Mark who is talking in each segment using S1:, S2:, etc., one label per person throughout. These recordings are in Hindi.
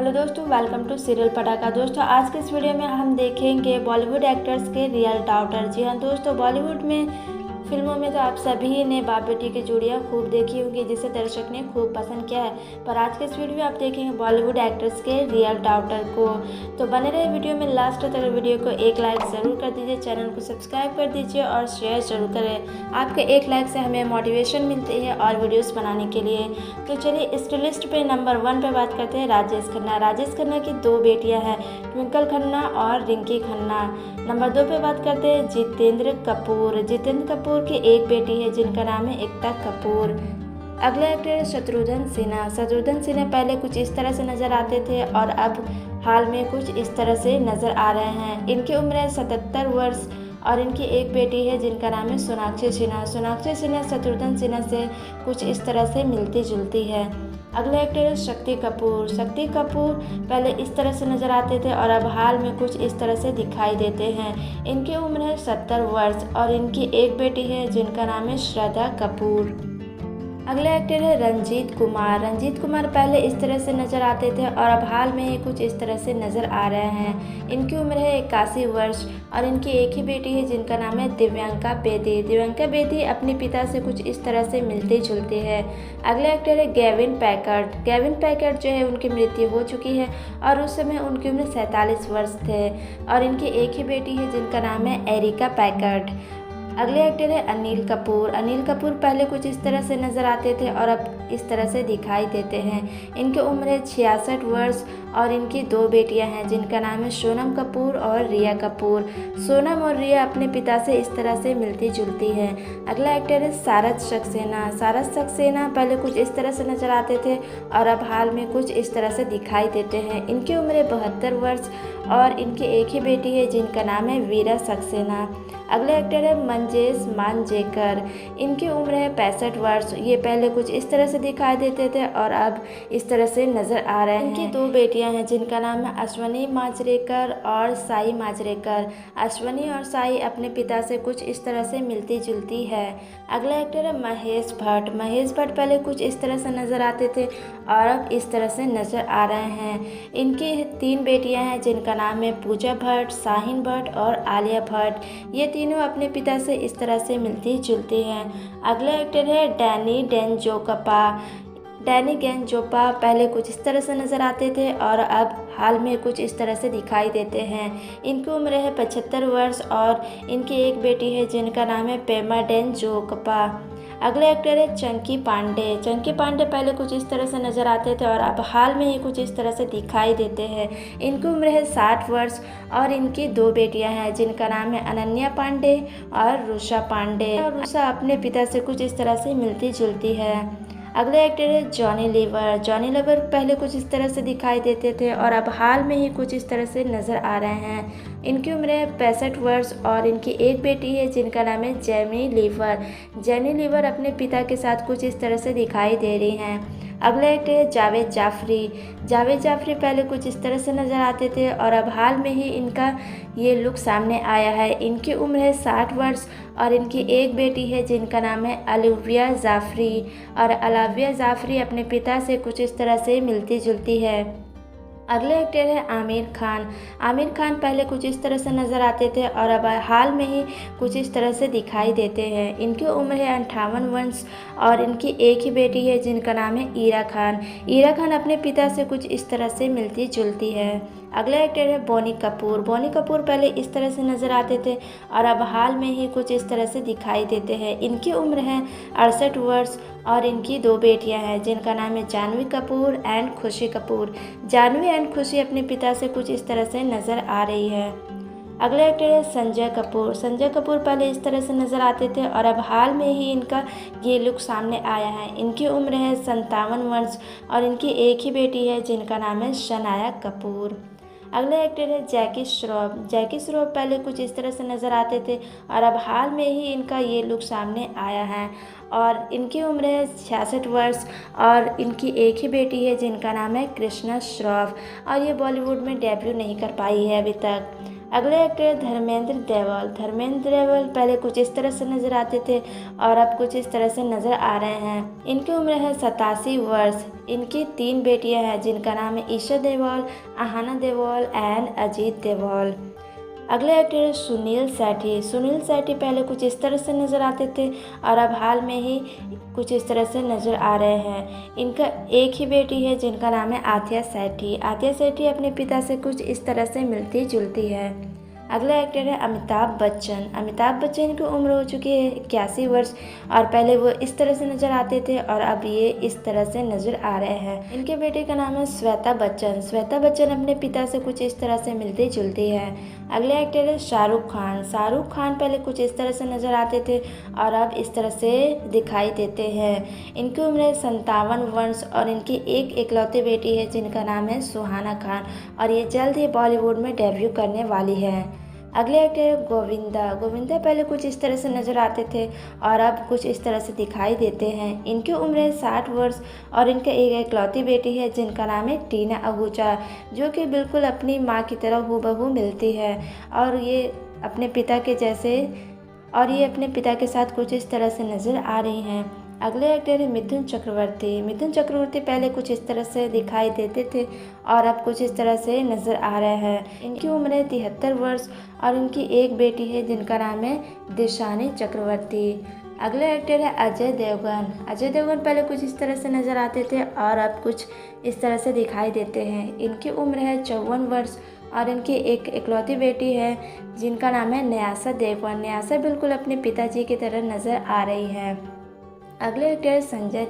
S1: हेलो दोस्तों, वेलकम टू सीरियल पटाखा। दोस्तों आज के इस वीडियो में हम देखेंगे बॉलीवुड एक्टर्स के रियल डाउटर। जी हाँ दोस्तों, बॉलीवुड में फिल्मों में तो आप सभी ने बाप बेटी की जोड़ियाँ खूब देखी होंगी, जिसे दर्शक ने खूब पसंद किया है। पर आज के इस वीडियो में आप देखेंगे बॉलीवुड एक्टर्स के रियल डाउटर को। तो बने रहे वीडियो में लास्ट तक। वीडियो को एक लाइक ज़रूर कर दीजिए, चैनल को सब्सक्राइब कर दीजिए और शेयर ज़रूर करें। आपके एक लाइक से हमें मोटिवेशन मिलती है और वीडियोस बनाने के लिए। तो चलिए इस लिस्ट पे नंबर 1 पे बात करते हैं राजेश खन्ना। राजेश खन्ना की 2 बेटियां हैं, ट्विंकल खन्ना और रिंकी खन्ना। नंबर 2 पे बात करते हैं जितेंद्र कपूर। जितेंद्र कपूर की एक बेटी है जिनका नाम है एकता कपूर। अगले एक्टर है शत्रुघ्न सिन्हा। शत्रुघ्न सिन्हा पहले कुछ इस तरह से नज़र आते थे और अब हाल में कुछ इस तरह से नज़र आ रहे हैं। इनकी उम्र है 77 वर्ष और इनकी एक बेटी है जिनका नाम है सोनाक्षी सिन्हा। सोनाक्षी सिन्हा शत्रुघ्न सिन्हा से कुछ इस तरह से मिलती जुलती है। अगले एक्टर है शक्ति कपूर। शक्ति कपूर पहले इस तरह से नज़र आते थे और अब हाल में कुछ इस तरह से दिखाई देते हैं। इनकी उम्र है 70 वर्ष और इनकी एक बेटी है जिनका नाम है श्रद्धा कपूर। अगले एक्टर है रंजीत कुमार। रंजीत कुमार पहले इस तरह से नज़र आते थे और अब हाल में ही कुछ इस तरह से नज़र आ रहे हैं। इनकी उम्र है 81 वर्ष और इनकी एक ही बेटी है जिनका नाम है दिव्यांका बेदी। दिव्यांका बेदी अपने पिता से कुछ इस तरह से मिलती जुलती है। अगले एक्टर है गेविन पैकर्ट। गेविन पैकर्ट जो है उनकी मृत्यु हो चुकी है और उस समय उनकी उम्र 47 वर्ष थे और इनकी एक ही बेटी है जिनका नाम है एरिका पैकर्ट। अगले एक्टर है अनिल कपूर। अनिल कपूर पहले कुछ इस तरह से नज़र आते थे और अब इस तरह से दिखाई देते हैं। इनकी उम्र है 66 वर्ष और इनकी 2 बेटियां हैं जिनका नाम है सोनम कपूर और रिया कपूर। सोनम और रिया अपने पिता से इस तरह से मिलती जुलती हैं। अगला एक्टर है सारथ सक्सेना। सारथ सक्सेना पहले कुछ इस तरह से नज़र आते थे और अब हाल में कुछ इस तरह से दिखाई देते हैं। इनकी उम्र है 72 वर्ष और इनकी एक ही बेटी है जिनका नाम है वीरा सक्सेना। अगले एक्टर है मंजेश मांजरेकर। इनकी उम्र है 65 वर्ष। ये पहले कुछ इस तरह से दिखाई देते थे और अब इस तरह से नज़र आ रहे हैं। इनकी 2 बेटियां हैं जिनका नाम है अश्वनी मांजरेकर और साई मांजरेकर। अश्वनी और साई अपने पिता से कुछ इस तरह से मिलती जुलती है। अगला एक्टर है महेश भट्ट। महेश भट्ट पहले कुछ इस तरह से नज़र आते थे और अब इस तरह से नज़र आ रहे हैं। इनकी 3 बेटियां हैं जिनका नाम है पूजा भट्ट, शाहीन भट्ट और आलिया भट्ट। ये तीनों अपने पिता से इस तरह से मिलती जुलती हैं। अगला एक्टर है डैनी डेंजोकपा। डैनी गेंजोपा पहले कुछ इस तरह से नज़र आते थे और अब हाल में कुछ इस तरह से दिखाई देते हैं। इनकी उम्र है 75 वर्ष और इनकी एक बेटी है जिनका नाम है पेमा डेंजोकपा। अगले एक्टर है चंकी पांडे। चंकी पांडे पहले कुछ इस तरह से नज़र आते थे और अब हाल में ही कुछ इस तरह से दिखाई देते हैं। इनकी उम्र है 60 वर्ष और इनकी 2 बेटियां हैं जिनका नाम है अनन्या पांडे और रुषा पांडे। और रुषा अपने पिता से कुछ इस तरह से मिलती जुलती है। अगले एक्टर है जॉनी लीवर। जॉनी लीवर पहले कुछ इस तरह से दिखाई देते थे और अब हाल में ही कुछ इस तरह से नज़र आ रहे हैं। इनकी उम्र है 65 वर्ष और इनकी एक बेटी है जिनका नाम है जेमी लीवर। जेनी लीवर अपने पिता के साथ कुछ इस तरह से दिखाई दे रही हैं। अगला एक्टर है जावेद जाफरी। जावेद जाफरी पहले कुछ इस तरह से नज़र आते थे और अब हाल में ही इनका ये लुक सामने आया है। इनकी उम्र है 60 वर्ष और इनकी एक बेटी है जिनका नाम है अलाविया जाफरी और अलाविया जाफरी अपने पिता से कुछ इस तरह से मिलती जुलती है। अगले एक्टर है आमिर खान। आमिर खान पहले कुछ इस तरह से नज़र आते थे और अब हाल में ही कुछ इस तरह से दिखाई देते हैं। इनकी उम्र है 58 वर्ष और इनकी एक ही बेटी है जिनका नाम है ईरा खान। ईरा खान अपने पिता से कुछ इस तरह से मिलती जुलती है। अगला एक्टर है बोनी कपूर। बोनी कपूर पहले इस तरह से नज़र आते थे और अब हाल में ही कुछ इस तरह से दिखाई देते हैं। इनकी उम्र है 68 वर्ष और इनकी 2 बेटियां हैं जिनका नाम है जानवी कपूर एंड खुशी कपूर। जानवी एंड खुशी अपने पिता से कुछ इस तरह से नज़र आ रही है। अगला एक्टर है संजय कपूर। संजय कपूर पहले इस तरह से नज़र आते थे और अब हाल में ही इनका ये लुक सामने आया है। इनकी उम्र है 57 वर्ष और इनकी एक ही बेटी है जिनका नाम है शनाया कपूर। अगले एक्टर है जैकी श्रॉफ। जैकी श्रॉफ पहले कुछ इस तरह से नज़र आते थे और अब हाल में ही इनका ये लुक सामने आया है और इनकी उम्र है 66 वर्ष और इनकी एक ही बेटी है जिनका नाम है कृष्णा श्रॉफ और ये बॉलीवुड में डेब्यू नहीं कर पाई है अभी तक। अगले एक्टर धर्मेंद्र देवल पहले कुछ इस तरह से नज़र आते थे और अब कुछ इस तरह से नज़र आ रहे हैं। इनकी उम्र है 87 वर्ष। इनकी 3 बेटियां हैं जिनका नाम है ईशा देओल, आहाना देओल एंड अजीत देओल। अगले एक्टर है सुनील सेठी पहले कुछ इस तरह से नज़र आते थे और अब हाल में ही कुछ इस तरह से नज़र आ रहे हैं। इनका एक ही बेटी है जिनका नाम है आथिया सेठी अपने पिता से कुछ इस तरह से मिलती जुलती है। अगला एक्टर है अमिताभ बच्चन की उम्र हो चुकी है 81 वर्ष और पहले वो इस तरह से नज़र आते थे और अब ये इस तरह से नज़र आ रहे हैं। इनके बेटे का नाम है श्वेता बच्चन अपने पिता से कुछ इस तरह से मिलती जुलती है। अगले एक्टर है शाहरुख खान पहले कुछ इस तरह से नज़र आते थे और अब इस तरह से दिखाई देते हैं। इनकी उम्र है 57 वर्ष और इनकी एक इकलौती बेटी है जिनका नाम है सुहाना खान और ये जल्द ही बॉलीवुड में डेब्यू करने वाली है। अगले एक्टर है गोविंदा पहले कुछ इस तरह से नज़र आते थे और अब कुछ इस तरह से दिखाई देते हैं। इनकी उम्र है 60 वर्ष और इनका एक इकलौती बेटी है जिनका नाम है टीना आहूजा, जो कि बिल्कुल अपनी माँ की तरह हूबहू मिलती है और ये अपने पिता के साथ कुछ इस तरह से नज़र आ रही हैं। अगले एक्टर है मिथुन चक्रवर्ती पहले कुछ इस तरह से दिखाई देते थे और अब कुछ इस तरह से नज़र आ रहे हैं। इनकी उम्र है 73 वर्ष और इनकी एक बेटी है जिनका नाम है दिशानी चक्रवर्ती। अगले एक्टर है अजय देवगन पहले कुछ इस तरह से नज़र आते थे और अब कुछ इस तरह से दिखाई देते हैं। इनकी उम्र है 54 वर्ष और इनकी एक इकलौती बेटी है जिनका नाम है न्यासा बिल्कुल अपने पिताजी की तरह नज़र आ रही है। अगले एक्टर है संजय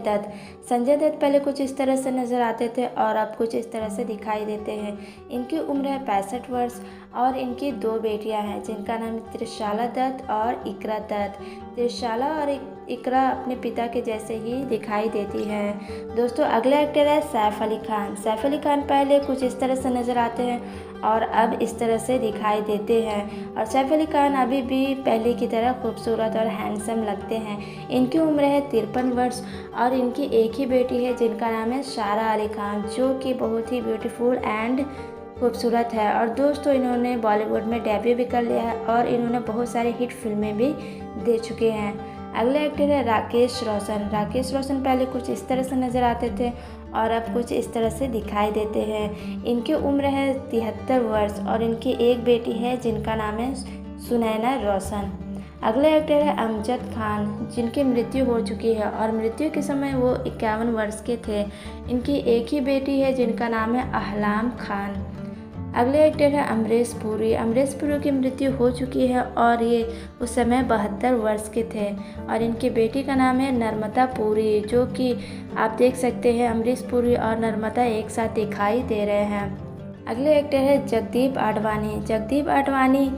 S1: दत्त पहले कुछ इस तरह से नज़र आते थे और अब कुछ इस तरह से दिखाई देते हैं। इनकी उम्र है 65 वर्ष और इनकी 2 बेटियां हैं जिनका नाम है त्रिशाला दत्त और इकरा दत्त। त्रिशाला और इकरा अपने पिता के जैसे ही दिखाई देती है। दोस्तों अगला एक्टर है सैफ अली खान पहले कुछ इस तरह से नज़र आते हैं और अब इस तरह से दिखाई देते हैं और सैफ अली खान अभी भी पहले की तरह खूबसूरत और हैंडसम लगते हैं। इनकी उम्र है 53 वर्ष और इनकी एक ही बेटी है जिनका नाम है सारा अली खान, जो कि बहुत ही ब्यूटीफुल एंड खूबसूरत है। और दोस्तों इन्होंने बॉलीवुड में डेब्यू भी कर लिया है और इन्होंने बहुत सारे हिट फिल्में भी दे चुके हैं। अगला एक्टर है राकेश रोशन पहले कुछ इस तरह से नज़र आते थे और अब कुछ इस तरह से दिखाई देते हैं। इनकी उम्र है 73 वर्ष और इनकी एक बेटी है जिनका नाम है सुनैना रोशन। अगले एक्टर है अमजद खान जिनकी मृत्यु हो चुकी है और मृत्यु के समय वो 51 वर्ष के थे। इनकी एक ही बेटी है जिनका नाम है अहलाम खान। अगले एक्टर है अमरीश पुरी की मृत्यु हो चुकी है और ये उस समय 72 वर्ष के थे और इनकी बेटी का नाम है नर्मदा पुरी, जो कि आप देख सकते हैं अमरीश पुरी और नर्मदा एक साथ दिखाई दे रहे हैं। अगले एक्टर है जगदीप आडवाणी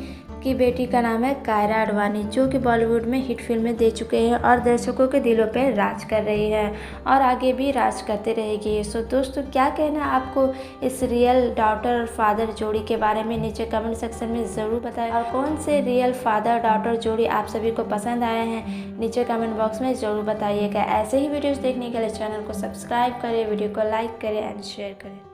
S1: की बेटी का नाम है कायरा आडवाणी, जो कि बॉलीवुड में हिट फिल्में दे चुके हैं और दर्शकों के दिलों पर राज कर रही है और आगे भी राज करते रहेगी। सो दोस्तों क्या कहना है आपको इस रियल डॉटर और फादर जोड़ी के बारे में नीचे कमेंट सेक्शन में ज़रूर बताएं और कौन से रियल फादर डॉटर जोड़ी आप सभी को पसंद आए हैं नीचे कमेंट बॉक्स में ज़रूर बताइएगा। ऐसे ही वीडियोज़ देखने के लिए चैनल को सब्सक्राइब करें, वीडियो को लाइक करें एंड शेयर करें।